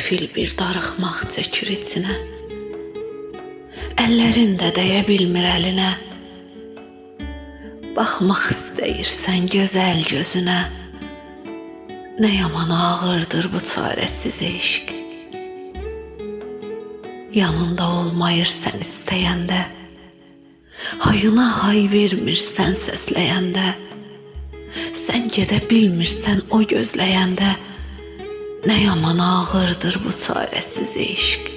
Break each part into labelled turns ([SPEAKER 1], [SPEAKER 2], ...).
[SPEAKER 1] Səfil bir darıxmaq çəkir içinə. Əllərin də dəyə bilmir əlinə. Baxmaq istəyirsən gözəl gözünə. Nə yaman ağırdır bu çarəsiz eşq. Yanında olmayır sən istəyəndə. Hayına hay vermirsən səsləyəndə. Sən gedə bilmirsən o gözləyəndə. Nə yaman ağırdır bu çarəsiz eşq.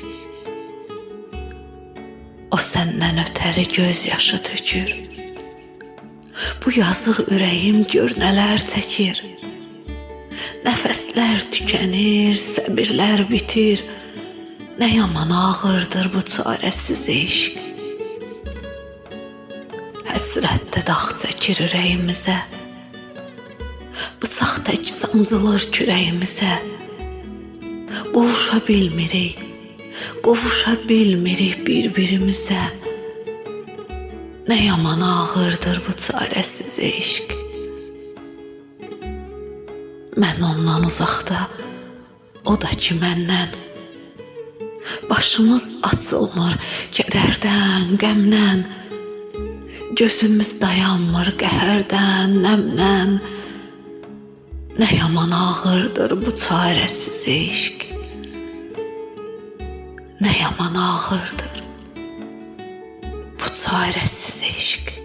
[SPEAKER 1] O səndən ötəri göz yaşı tökür. Bu yazıq ürəyim gör nələr çəkir. Nəfəslər tükənir, səbirlər bitir. Nə yaman ağırdır bu çarəsiz eşq. Həsrətdə dağ çəkir ürəyimizə. Bıçaq tək sancılır kürəyimizə. Qovuşa bilmirik, qovuşa bilmirik bir-birimizə. Nə yaman ağırdır bu çarəsiz eşq. Mən ondan uzaqda, o da ki məndən. Başımız açılmır kədərdən, qəmdən. Gözümüz dayanmır qəhərdən, nəmdən. Nə yaman ağırdır bu çarəsiz eşq. Nə yaman ağırdır bu çarəsiz eşq.